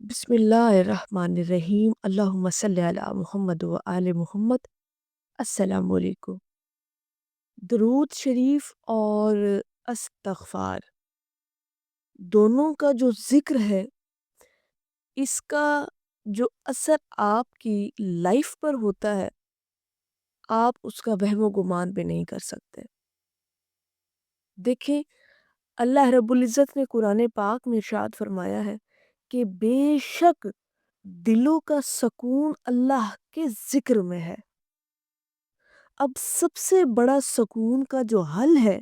बिस्मिल्लाहिर्रहमानिर्रहीम अल्लाहुम्मा सल्ली अला मुहम्मद व आले मुहम्मद। अस्सलामु अलैकुम। दरूद शरीफ और इस्तग़फ़ार दोनों का जो ज़िक्र है, इसका जो असर आपकी लाइफ पर होता है, आप उसका वहमो गुमान भी नहीं कर सकते। देखें, अल्लाह रब्बुल इज़्ज़त ने कुरान पाक में इरशाद फरमाया है कि बेशक दिलों का सकून अल्लाह के ज़िक्र में है। अब सबसे बड़ा सुकून का जो हल है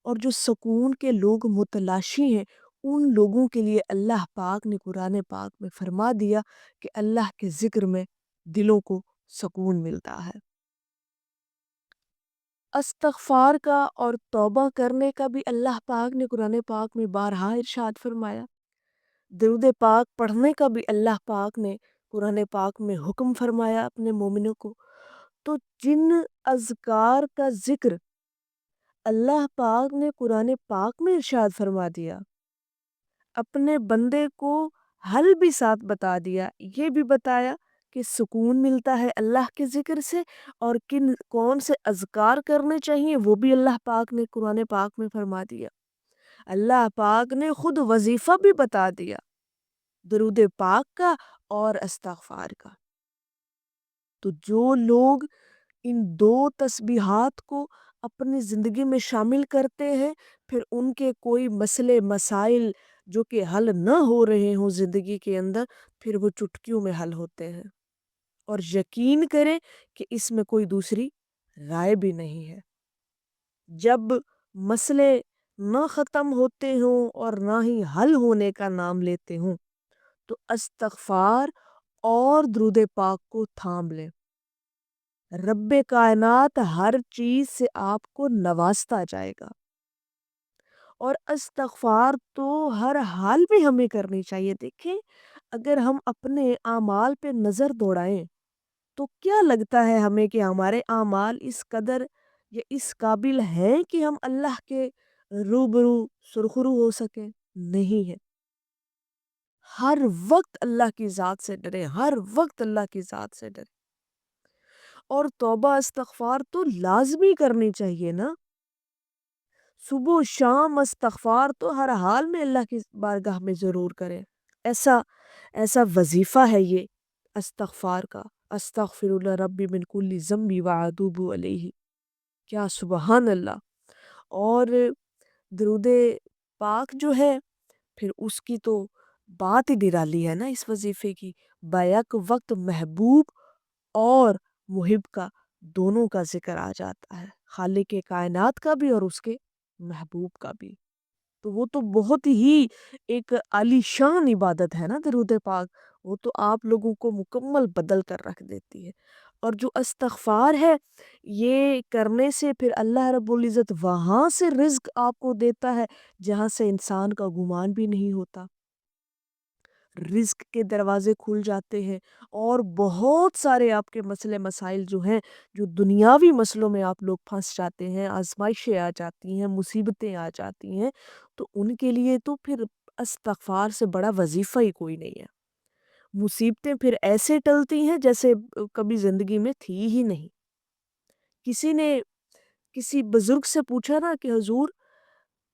और जो सुकून के लोग मुतलाशी हैं, उन लोगों के लिए अल्लाह पाक ने कुरान पाक में फरमा दिया कि अल्लाह के ज़िक्र में दिलों को सुकून मिलता है। इस्तग़फ़ार का और तौबा करने का भी अल्लाह पाक ने कुरान पाक में बारहा इरशाद फरमाया। दुरूद पाक पढ़ने का भी अल्लाह पाक ने कुरान पाक में हुक्म फरमाया अपने मोमिनों को। तो जिन अज़कार का ज़िक्र अल्लाह पाक ने कुरान पाक में इरशाद फरमा दिया, अपने बंदे को हल भी साथ बता दिया, ये भी बताया कि सुकून मिलता है अल्लाह के ज़िक्र से और किन कौन से अज़कार करने चाहिए वो भी अल्लाह पाक ने कुरान पाक में फरमा दिया। अल्लाह पाक ने खुद वज़ीफ़ा भी बता दिया, दुरूद पाक का और इस्तग़फ़ार का। तो जो लोग इन 2 तस्बीहात को अपनी ज़िंदगी में शामिल करते हैं, फिर उनके कोई मसले मसाइल जो कि हल न हो रहे हों ज़िंदगी के अंदर, फिर वो चुटकियों में हल होते हैं। और यकीन करें कि इसमें कोई दूसरी राय भी नहीं है। जब मसले न ख़त्म होते हों और ना ही हल होने का नाम लेते हों, तो इस्तग़फ़ार और दुरूद पाक को थाम लें। रब्बे कायनात हर चीज़ से आपको नवाज़ता जाएगा। और इस्तग़फ़ार तो हर हाल में हमें करनी चाहिए। देखें, अगर हम अपने आमाल पे नज़र दौड़ाएँ, तो क्या लगता है हमें कि हमारे आमाल इस कदर या इस काबिल हैं कि हम अल्लाह के रूबरू सुरखरू हो सकें? नहीं है। हर वक़्त अल्लाह की ज़ात से डरें, हर वक़्त अल्लाह की ज़ात से डरें। और तौबा इस्तग़फ़ार तो लाज़मी करनी चाहिए ना। सुबह शाम इस्तग़फ़ार तो हर हाल में अल्लाह की बारगाह में ज़रूर करें। ऐसा ऐसा वज़ीफ़ा है ये इस्तग़फ़ार का। अस्तग़फ़िरुल्लाह रब्बी मिन कुल्ली ज़म्बी व अतूबु अलैहि। क्या सुबहान अल्लाह! और दुरूद पाक जो है, फिर उसकी तो बात ही निराली है ना इस वज़ीफ़े की। बैक वक़्त महबूब और मुहिब का दोनों का ज़िक्र आ जाता है। खालिक़े कायनात का भी और उसके महबूब का भी। तो वो तो बहुत ही एक आलीशान इबादत है ना दरूद पाक। वो तो आप लोगों को मुकम्मल बदल कर रख देती है। और जो इस्तग़फ़ार है, ये करने से फिर अल्लाह रब्बुल इज़्ज़त वहाँ से रिज़्क आपको देता है, जहाँ से इंसान का गुमान भी नहीं होता। रिज़्क के दरवाज़े खुल जाते हैं और बहुत सारे आपके मसले मसाइल जो हैं, जो दुनियावी मसलों में आप लोग फँस जाते हैं, आज़माइशें आ जाती हैं, मुसीबतें आ जाती हैं, तो उनके लिए तो फिर इस्तग़फ़ार से बड़ा वज़ीफ़ा ही कोई नहीं है। मुसीबतें फिर ऐसे टलती हैं जैसे कभी ज़िंदगी में थी ही नहीं। किसी ने किसी बुज़ुर्ग से पूछा ना कि हुज़ूर,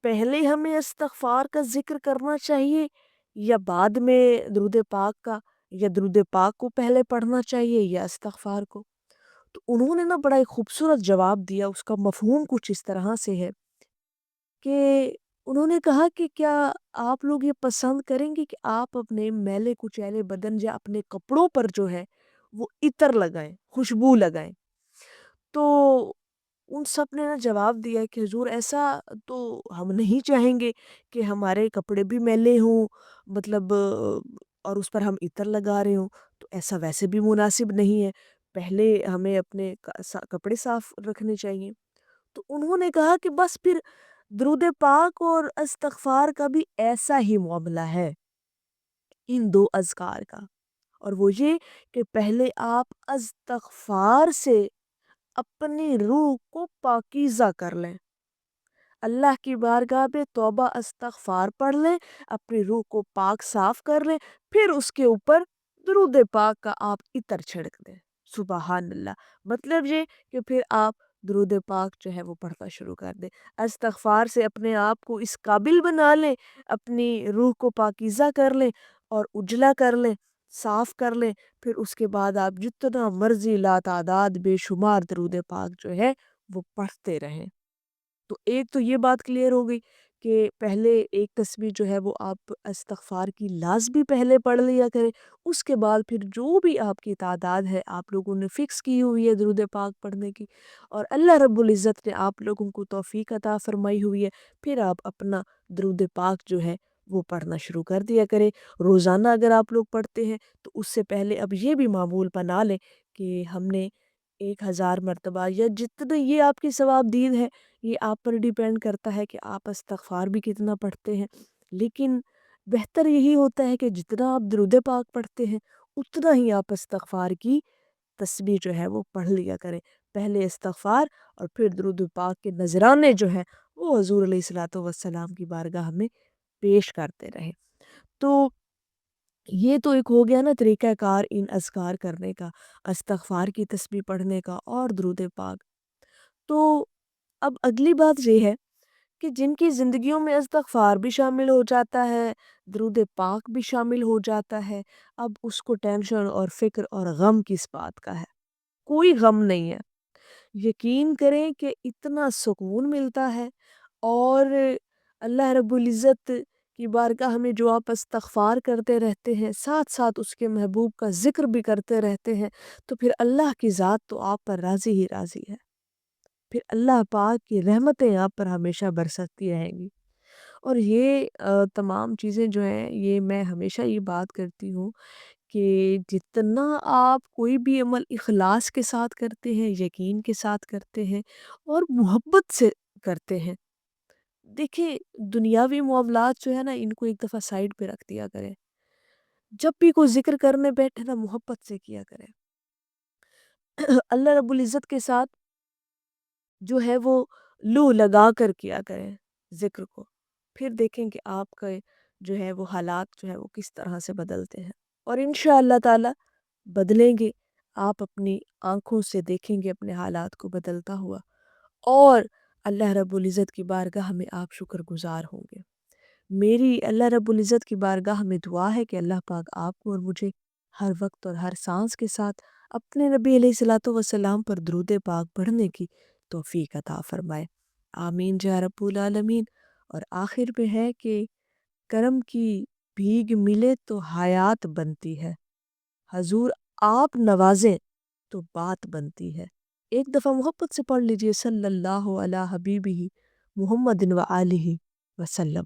पहले हमें इस्तग़फ़ार का ज़िक्र करना चाहिए या बाद में दुरूद पाक का, या दुरूद पाक को पहले पढ़ना चाहिए या इस्तग़फ़ार को? तो उन्होंने ना बड़ा एक खूबसूरत जवाब दिया, उसका मफ़हूम कुछ इस तरह से है कि उन्होंने कहा कि क्या आप लोग ये पसंद करेंगे कि आप अपने मैले कुचैले बदन या अपने कपड़ों पर जो है, वो इत्र लगाएँ, खुशबू लगाएँ? तो उन सब ने ना जवाब दिया कि हुज़ूर, ऐसा तो हम नहीं चाहेंगे कि हमारे कपड़े भी मैले हों, मतलब और उस पर हम इत्र लगा रहे हों, तो ऐसा वैसे भी मुनासिब नहीं है। पहले हमें अपने कपड़े साफ़ रखने चाहिए। तो उन्होंने कहा कि बस फिर दुरूद पाक और इस्तग़फ़ार का भी ऐसा ही मामला है, इन 2 अज़कार का। और वो ये कि पहले आप इस्तग़फ़ार से अपनी रूह को पाकीज़ा कर लें। اللہ کی بارگاہ میں توبہ استغفار پڑھ لیں، اپنی روح کو پاک صاف کر لیں، پھر اس کے اوپر درود پاک کا آپ عطر چھڑک دیں۔ سبحان اللہ۔ مطلب یہ کہ پھر آپ درود پاک جو ہے وہ پڑھنا شروع کر دیں، استغفار سے اپنے آپ کو اس قابل بنا لیں، اپنی روح کو پاکیزہ کر لیں اور اجلا کر لیں، صاف کر لیں۔ پھر اس کے بعد آپ جتنا مرضی لا تعداد بے شمار درود پاک جو ہے وہ پڑھتے رہیں۔ تو ایک تو یہ بات کلیئر ہو گئی کہ پہلے ایک تسبیح جو ہے وہ آپ استغفار کی لازمی پہلے پڑھ لیا کریں، اس کے بعد پھر جو بھی آپ کی تعداد ہے آپ لوگوں نے فکس کی ہوئی ہے درود پاک پڑھنے کی، اور اللہ رب العزت نے آپ لوگوں کو توفیق عطا فرمائی ہوئی ہے، پھر آپ اپنا درود پاک جو ہے وہ پڑھنا شروع کر دیا کریں۔ روزانہ اگر آپ لوگ پڑھتے ہیں تو اس سے پہلے اب یہ بھی معمول بنا لیں کہ ہم نے 1000 مرتبہ یا جتنے یہ آپ کی ثواب دید ہے، یہ آپ پر ڈیپینڈ کرتا ہے کہ آپ استغفار بھی کتنا پڑھتے ہیں، لیکن بہتر یہی ہوتا ہے کہ جتنا آپ درود پاک پڑھتے ہیں اتنا ہی آپ استغفار کی تسبیح جو ہے وہ پڑھ لیا کریں۔ پہلے استغفار اور پھر درود پاک کے نذرانے جو ہیں وہ حضور علیہ الصلوۃ والسلام کی بارگاہ میں پیش کرتے رہیں۔ تو یہ تو ایک ہو گیا نا طریقہ کار ان اذکار کرنے کا، استغفار کی تسبیح پڑھنے کا اور درود پاک۔ تو اب اگلی بات یہ ہے کہ جن کی زندگیوں میں استغفار بھی شامل ہو جاتا ہے، درود پاک بھی شامل ہو جاتا ہے، اب اس کو ٹینشن اور فکر اور غم کس بات کا ہے؟ کوئی غم نہیں ہے۔ یقین کریں کہ اتنا سکون ملتا ہے، اور اللہ رب العزت کی بارگاہ میں جو آپ استغفار کرتے رہتے ہیں، ساتھ ساتھ اس کے محبوب کا ذکر بھی کرتے رہتے ہیں، تو پھر اللہ کی ذات تو آپ پر راضی ہی راضی ہے، پھر اللہ پاک کی رحمتیں آپ پر ہمیشہ برستی رہیں گی۔ اور یہ تمام چیزیں جو ہیں، یہ میں ہمیشہ یہ بات کرتی ہوں کہ جتنا آپ کوئی بھی عمل اخلاص کے ساتھ کرتے ہیں، یقین کے ساتھ کرتے ہیں اور محبت سے کرتے ہیں، دیکھیں دنیاوی معاملات جو ہے نا ان کو ایک دفعہ سائڈ پہ رکھ دیا کریں۔ جب بھی کوئی ذکر کرنے بیٹھے نا محبت سے کیا کریں، اللہ رب العزت کے ساتھ جو ہے وہ لو لگا کر کیا کریں ذکر کو، پھر دیکھیں کہ آپ کا جو ہے وہ حالات جو ہے وہ کس طرح سے بدلتے ہیں، اور انشاءاللہ تعالی بدلیں گے۔ آپ اپنی آنکھوں سے دیکھیں گے اپنے حالات کو بدلتا ہوا، اور اللہ رب العزت کی بارگاہ میں آپ شکر گزار ہوں گے۔ میری اللہ رب العزت کی بارگاہ میں دعا ہے کہ اللہ پاک آپ کو اور مجھے ہر وقت اور ہر سانس کے ساتھ اپنے نبی علیہ الصلوۃ والسلام پر درود پاک پڑھنے کی توفیق عطا فرمائے۔ آمین یا رب العالمین۔ اور آخر میں ہے کہ کرم کی بھیگ ملے تو حیات بنتی ہے، حضور آپ نوازیں تو بات بنتی ہے۔ ایک دفعہ محبت سے پڑھ لیجئے صلی اللہ علیہ حبیبہ محمد و آلہ وسلم۔